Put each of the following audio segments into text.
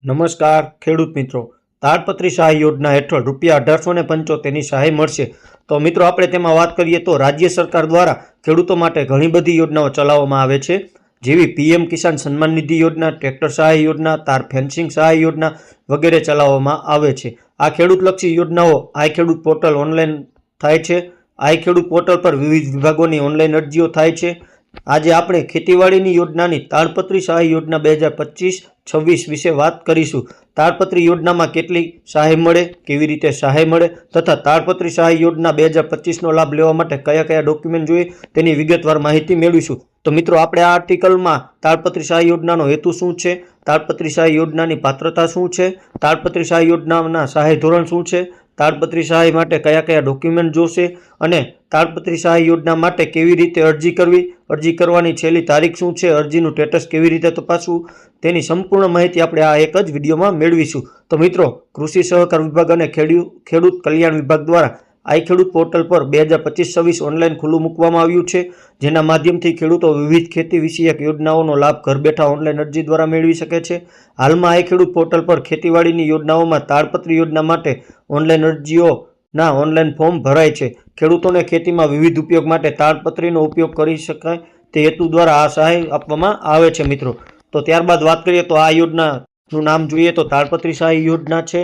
નમસ્કાર ખેડૂત મિત્રો, તાડપત્રી સહાય યોજના હેઠળ ₹1875ની સહાય મળશે। તો મિત્રો આપણે તેમાં વાત કરીએ તો રાજ્ય સરકાર દ્વારા ખેડૂતો માટે ઘણી બધી યોજનાઓ ચલાવવામાં આવે છે, જેવી પીએમ કિસાન સન્માન નિધિ યોજના, ટ્રેક્ટર સહાય યોજના, તાર ફેન્સિંગ સહાય યોજના વગેરે ચલાવવામાં આવે છે। આ ખેડૂતલક્ષી યોજનાઓ આઈ ખેડૂત પોર્ટલ ઓનલાઈન થાય છે। આઈ ખેડૂત પોર્ટલ પર વિવિધ વિભાગોની ઓનલાઈન અરજીઓ થાય છે। આજે આપણે ખેતીવાડીની યોજનાની તાડપત્રી સહાય યોજના 2025-26 વિશે વાત કરીશું। તાડપત્રી યોજનામાં કેટલી સહાય મળે, કેવી રીતે સહાય મળે તથા તાડપત્રી સહાય યોજના 2025નો લાભ લેવા માટે કયા કયા ડોક્યુમેન્ટ જોઈએ તેની વિગતવાર માહિતી મેળવીશું। તો મિત્રો આપણે આ આર્ટિકલમાં તાડપત્રી સહાય યોજનાનો હેતુ શું છે, તાડપત્રી સહાય યોજનાની પાત્રતા શું છે, તાડપત્રી સહાય યોજનાના સહાય ધોરણ શું છે, તાડપત્રી સહાય માટે કયા કયા ડોક્યુમેન્ટ જોશે અને તાડપત્રી સહાય યોજના માટે કેવી રીતે અરજી કરવી, અરજી કરવાની છેલ્લી તારીખ શું છે, અરજીનું સ્ટેટસ કેવી રીતે તપાસવું, તેની સંપૂર્ણ માહિતી આપણે આ એક જ વિડીયોમાં મેળવીશું। તો મિત્રો, કૃષિ સહકાર વિભાગ અને ખેડૂત કલ્યાણ વિભાગ દ્વારા આઈ ખેડૂત પોર્ટલ પર 2025-26 ઓનલાઈન ખુલ્લું મૂકવામાં આવ્યું છે, જેના માધ્યમથી ખેડૂતો વિવિધ ખેતી વિષયક યોજનાઓનો લાભ ઘર બેઠા ઓનલાઈન અરજી દ્વારા મેળવી શકે છે। હાલમાં આઈ ખેડૂત પોર્ટલ પર ખેતીવાડીની યોજનાઓમાં તાડપત્રી યોજના માટે ઓનલાઈન અરજીઓના ઓનલાઈન ફોર્મ ભરાય છે। ખેડૂતોને ખેતીમાં વિવિધ ઉપયોગ માટે તાડપત્રીનો ઉપયોગ કરી શકાય તે હેતુ દ્વારા આ સહાય આપવામાં આવે છે મિત્રો। તો ત્યારબાદ વાત કરીએ તો આ યોજનાનું નામ જોઈએ તો તાડપત્રી સહાય યોજના છે।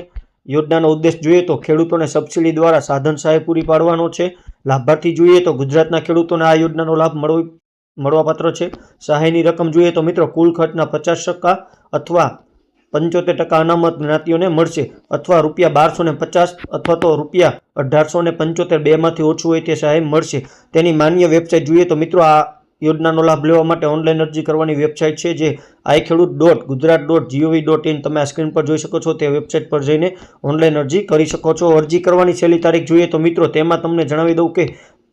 યોજનાનો ઉદ્દેશ જોઈએ તો ખેડૂતોને સબસિડી દ્વારા સાધન સહાય પૂરી પાડવાનો છે। લાભાર્થી જોઈએ તો ગુજરાતના ખેડૂતોને આ યોજનાનો લાભ મળવાપાત્ર છે। સહાયની રકમ જોઈએ તો મિત્રો કુલ ખર્ચના 50% અથવા 75% અનામત જ્ઞાતિઓને મળશે, અથવા ₹1250 અથવા તો ₹1875 બેમાંથી ઓછું હોય તે સહાય મળશે। તેની માન્ય વેબસાઇટ જોઈએ તો મિત્રો આ યોજનાનો લાભ લેવા માટે ઓનલાઈન અરજી કરવાની વેબસાઇટ છે, જે iKhedoot.gujarat.gov.in તમે આ સ્ક્રીન પર જોઈ શકો છો। તે વેબસાઇટ પર જઈને ઓનલાઈન અરજી કરી શકો છો। અરજી કરવાની છેલ્લી તારીખ જોઈએ તો મિત્રો તેમાં તમને જણાવી દઉં કે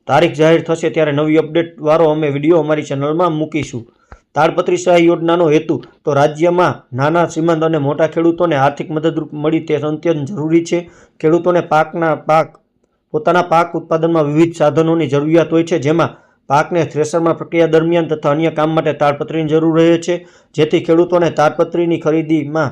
તારીખ જાહેર થશે ત્યારે નવી અપડેટ વાળો અમે વિડીયો અમારી ચેનલમાં મૂકીશું। તાડપત્રી સહાય યોજનાનો હેતુ તો રાજ્યમાં નાના, સીમાંત અને મોટા ખેડૂતોને આર્થિક મદદરૂપ મળી તે અત્યંત જરૂરી છે। ખેડૂતોને પોતાના પાક ઉત્પાદનમાં વિવિધ સાધનોની જરૂરિયાત હોય છે, જેમાં પાકને થ્રેશરમાં પ્રક્રિયા દરમિયાન તથા અન્ય કામ માટે તાડપત્રીની જરૂર રહે છે, જેથી ખેડૂતોને તાડપત્રીની ખરીદીમાં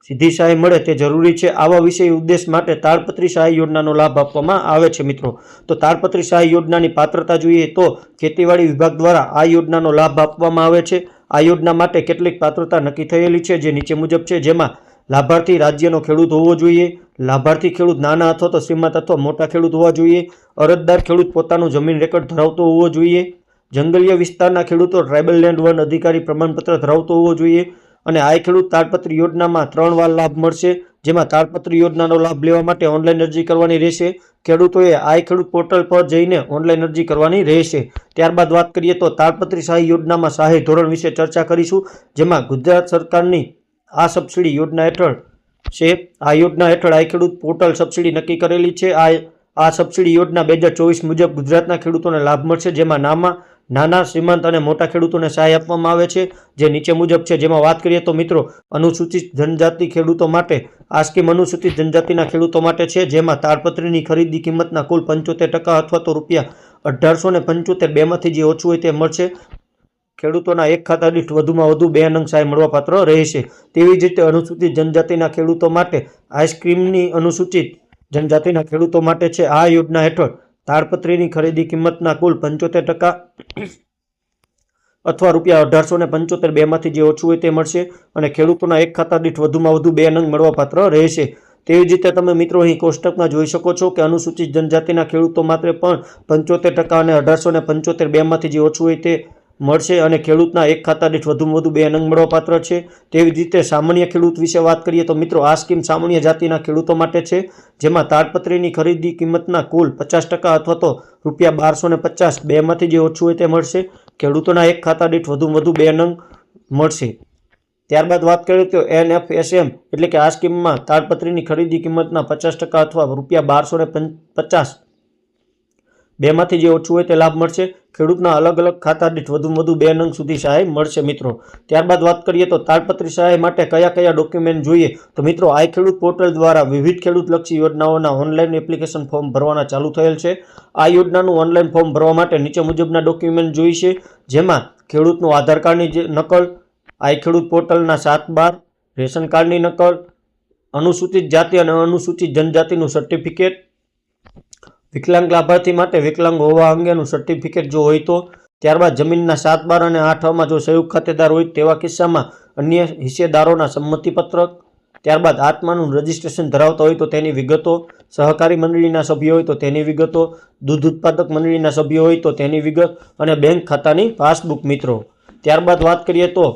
સીધી સહાય મળે તે જરૂરી છે। આવા વિષય ઉદ્દેશ માટે તાડપત્રી સહાય યોજનાનો લાભ આપવામાં આવે છે મિત્રો। તો તાડપત્રી સહાય યોજનાની પાત્રતા જોઈએ તો ખેતીવાડી વિભાગ દ્વારા આ યોજનાનો લાભ આપવામાં આવે છે। આ યોજના માટે કેટલીક પાત્રતા નક્કી થયેલી છે, જે નીચે મુજબ છે, જેમાં લાભાર્થી રાજ્યનો ખેડૂત હોવો જોઈએ, લાભાર્થી ખેડૂત નાના અથવા તો સીમાંત અથવા મોટા ખેડૂત હોવા જોઈએ, અરજદાર ખેડૂત પોતાનું જમીન રેકર્ડ ધરાવતો હોવો જોઈએ, જંગલીય વિસ્તારના ખેડૂતો ટ્રાઇબલ લેન્ડ વન અધિકારી પ્રમાણપત્ર ધરાવતો હોવો જોઈએ, અને આઈ ખેડૂત તાડપત્રી યોજનામાં 3 વાર લાભ મળશે, જેમાં તાડપત્રી યોજનાનો લાભ લેવા માટે ઓનલાઈન અરજી કરવાની રહેશે। ખેડૂતોએ આઈ ખેડૂત પોર્ટલ પર જઈને ઓનલાઈન અરજી કરવાની રહેશે। ત્યારબાદ વાત કરીએ તો તાડપત્રી સહાય યોજનામાં સહાય ધોરણ વિશે ચર્ચા કરીશું, જેમાં ગુજરાત સરકારની આ સબસિડી યોજના હેઠળ છે। આ યોજના હેઠળ આઈ ખેડૂત પોર્ટલ સબસિડી નક્કી કરેલી છે। આ સબસિડી યોજના 2024 મુજબ ગુજરાતના ખેડૂતોને લાભ મળશે, જેમાં નાના, સીમાંત અને મોટા ખેડૂતોને સહાય આપવામાં આવે છે, જે નીચે મુજબ છે। જેમાં વાત કરીએ તો મિત્રો અનુસૂચિત જનજાતિ ખેડૂતો માટે આ સ્કીમ અનુસૂચિત જનજાતિના ખેડૂતો માટે છે, જેમાં તાડપત્રીની ખરીદી કિંમતના કુલ 75% અથવા તો ₹1875 બેમાંથી જે ઓછું હોય તે મળશે। ખેડૂતોના એક ખાતા દીઠ વધુમાં વધુ 2 નંગ સહાય મળવાપાત્ર રહેશે। તેવી જ રીતે અનુસૂચિત જનજાતિના ખેડૂતો માટે આ સ્કીમની અનુસૂચિત જનજાતિના ખેડૂતો માટે છે। આ યોજના હેઠળ તાડપત્રીની ખરીદી કિંમતના કુલ 75% અથવા ₹1875 બેમાંથી જે ઓછું હોય તે મળશે, અને ખેડૂતોના એક ખાતા દીઠ વધુમાં વધુ 2 નંગ મળવાપાત્ર રહેશે। તેવી જ રીતે તમે મિત્રો અહીં કોષ્ટકમાં જોઈ શકો છો કે અનુસૂચિત જનજાતિના ખેડૂતો માટે પણ 75% અને 1875 બેમાંથી જે ઓછું હોય તે મળશે, અને ખેડૂતના એક ખાતા દીઠ વધુમાં વધુ 2 નંગ મળવાપાત્ર છે। તેવી જ રીતે સામાન્ય ખેડૂત વિશે વાત કરીએ તો મિત્રો આ સ્કીમ સામાન્ય જાતિના ખેડૂતો માટે છે, જેમાં તાડપત્રીની ખરીદી કિંમતના કુલ 50% અથવા તો ₹1250 બેમાંથી જે ઓછું હોય તે મળશે। ખેડૂતોના એક ખાતા દીઠ વધુમાં વધુ 2 નંગ મળશે। ત્યારબાદ વાત કરીએ તો NFSM એટલે કે આ સ્કીમમાં તાડપત્રીની ખરીદી કિંમતના 50% અથવા ₹1250 બેમાંથી જે ઓછું હોય તે લાભ મળશે। ખેડૂતના અલગ અલગ ખાતા દીઠ વધુમાં વધુ 2 નંગ સુધી સહાય મળશે મિત્રો। ત્યારબાદ વાત કરીએ તો તાડપત્રી સહાય માટે કયા કયા ડોક્યુમેન્ટ જોઈએ તો મિત્રો આઈ ખેડૂત પોર્ટલ દ્વારા વિવિધ ખેડૂતલક્ષી યોજનાઓના ઓનલાઈન એપ્લિકેશન ફોર્મ ભરવાના ચાલુ થયેલ છે। આ યોજનાનું ઓનલાઈન ફોર્મ ભરવા માટે નીચે મુજબના ડોક્યુમેન્ટ જોઈશે, જેમાં ખેડૂતનું આધાર કાર્ડની નકલ, આઈ ખેડૂત પોર્ટલના 7/12 રેશન કાર્ડની નકલ, અનુસૂચિત જાતિ અને અનુસૂચિત જનજાતિનું સર્ટિફિકેટ, વિકલાંગ લાભાર્થી માટે વિકલાંગ હોવા અંગેનું સર્ટિફિકેટ જો હોય તો, ત્યારબાદ જમીનના 7, 12 અને 8 જો સંયુક્ત ખાતેદાર હોય તેવા કિસ્સામાં અન્ય હિસ્સેદારોના સંમતિપત્રક, ત્યારબાદ આત્માનું રજિસ્ટ્રેશન ધરાવતા હોય તો તેની વિગતો, સહકારી મંડળીના સભ્યો હોય તો તેની વિગતો, દૂધ ઉત્પાદક મંડળીના સભ્યો હોય તો તેની વિગત અને બેંક ખાતાની પાસબુક મિત્રો. ત્યારબાદ વાત કરીએ તો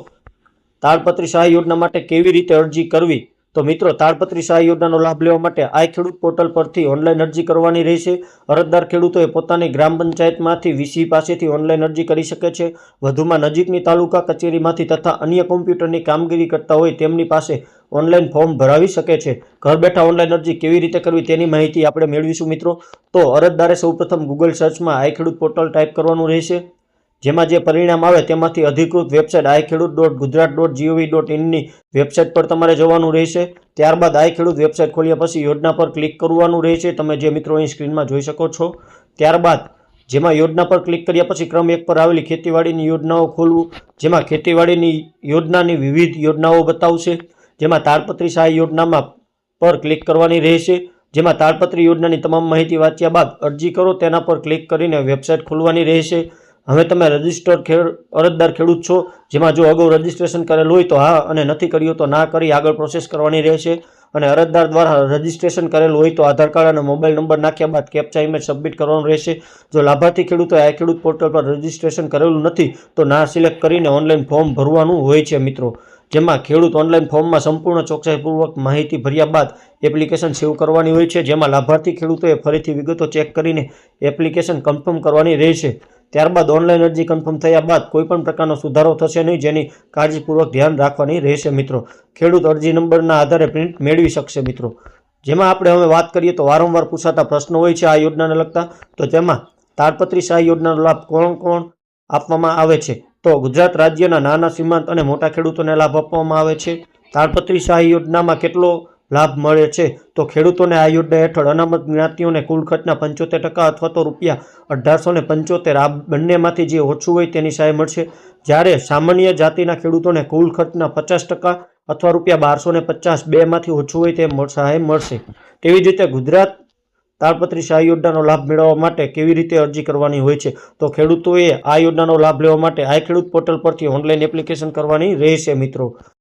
તાડપત્રી સહાય યોજના માટે કેવી રીતે અરજી કરવી. તો મિત્રો, તાડપત્રી સહાય યોજનાનો લાભ લેવા માટે આઈ ખેડૂત પોર્ટલ પરથી ઓનલાઈન અરજી કરવાની રહેશે. અરજદાર ખેડૂતોએ પોતાની ગ્રામ પંચાયતમાંથી વીસી પાસેથી ઓનલાઈન અરજી કરી શકે છે. વધુમાં નજીકની તાલુકા કચેરીમાંથી તથા અન્ય કોમ્પ્યુટરની કામગીરી કરતા હોય તેમની પાસે ઓનલાઈન ફોર્મ ભરાવી શકે છે. ઘર બેઠા ઓનલાઈન અરજી કેવી રીતે કરવી તેની માહિતી આપણે મેળવીશું મિત્રો. તો અરજદારે સૌપ્રથમ ગૂગલ સર્ચમાં આઈ ખેડૂત પોર્ટલ ટાઈપ કરવાનું રહેશે. જેમાં જે પરિણામ આવે તેમાંથી અધિકૃત વેબસાઇટ iKhedoot.gujarat.gov.in ની વેબસાઇટ પર તમારે જવાનું રહેશે. ત્યારબાદ આઈ ખેડૂત વેબસાઇટ ખોલ્યા પછી યોજના પર ક્લિક કરવાનું રહેશે, તમે જે મિત્રો અહીં સ્ક્રીનમાં જોઈ શકો છો. ત્યારબાદ જેમાં યોજના પર ક્લિક કર્યા પછી ક્રમ 1 પર આવેલી ખેતીવાડીની યોજનાઓ ખોલવું, જેમાં ખેતીવાડીની યોજનાની વિવિધ યોજનાઓ બતાવશે. જેમાં તાડપત્રી સહાય યોજનામાં પર ક્લિક કરવાની રહેશે. જેમાં તાડપત્રી યોજનાની તમામ માહિતી વાંચ્યા બાદ અરજી કરો તેના પર ક્લિક કરીને વેબસાઇટ ખોલવાની રહેશે. હવે તમે રજિસ્ટર્ડ અરજદાર ખેડૂત છો, જેમાં જો અગાઉ રજિસ્ટ્રેશન કરેલું હોય તો હા અને નથી કર્યું તો ના કરી આગળ પ્રોસેસ કરવાની રહેશે. અને અરજદાર દ્વારા રજિસ્ટ્રેશન કરેલું હોય તો આધાર કાર્ડ અને મોબાઈલ નંબર નાખ્યા બાદ કેપ્ચા ઇમેજ સબમિટ કરવાનું રહેશે. જો લાભાર્થી ખેડૂતોએ આ ખેડૂત પોર્ટલ પર રજિસ્ટ્રેશન કરેલું નથી તો ના સિલેક્ટ કરીને ઓનલાઈન ફોર્મ ભરવાનું હોય છે મિત્રો. જેમાં ખેડૂત ઓનલાઈન ફોર્મમાં સંપૂર્ણ ચોકસાઈપૂર્વક માહિતી ભર્યા બાદ એપ્લિકેશન સેવ કરવાની હોય છે. જેમાં લાભાર્થી ખેડૂતોએ ફરીથી વિગતો ચેક કરીને એપ્લિકેશન કન્ફર્મ કરવાની રહેશે. ત્યારબાદ ઓનલાઈન અરજી કન્ફર્મ થયા બાદ કોઈપણ પ્રકારનો સુધારો થશે નહીં, જેની કાળજીપૂર્વક ધ્યાન રાખવાની રહેશે મિત્રો. ખેડૂત અરજી નંબરના આધારે પ્રિન્ટ મેળવી શકશે મિત્રો. જેમાં આપણે હવે વાત કરીએ તો વારંવાર પૂછાતા પ્રશ્નો હોય છે આ યોજનાને લગતા. તો તેમાં તાડપત્રી સહાય યોજનાનો લાભ કોણ આપવામાં આવે છે. તો ગુજરાત રાજ્યના નાના સીમાંત અને મોટા ખેડૂતોને લાભ આપવામાં આવે છે. તાડપત્રી સહાય યોજનામાં કેટલો લાભ મળે છે. તો ખેડૂતોને આ યોજના હેઠળ અનામત જ્ઞાતિઓને કુલ ખર્ચના 75% અથવા તો ₹1875 આ બંનેમાંથી જે ઓછું હોય તેની સહાય મળશે. જ્યારે સામાન્ય જાતિના ખેડૂતોને કુલ ખર્ચના 50% અથવા ₹1250 બેમાંથી ઓછું હોય તે સહાય મળશે. તેવી જ રીતે ગુજરાત તાડપત્રી સહાય યોજનાનો લાભ મેળવવા માટે કેવી રીતે અરજી કરવાની હોય છે. તો ખેડૂતોએ આ યોજનાનો લાભ લેવા માટે આઈ ખેડૂત પોર્ટલ પરથી ઓનલાઈન એપ્લિકેશન કરવાની રહેશે મિત્રો.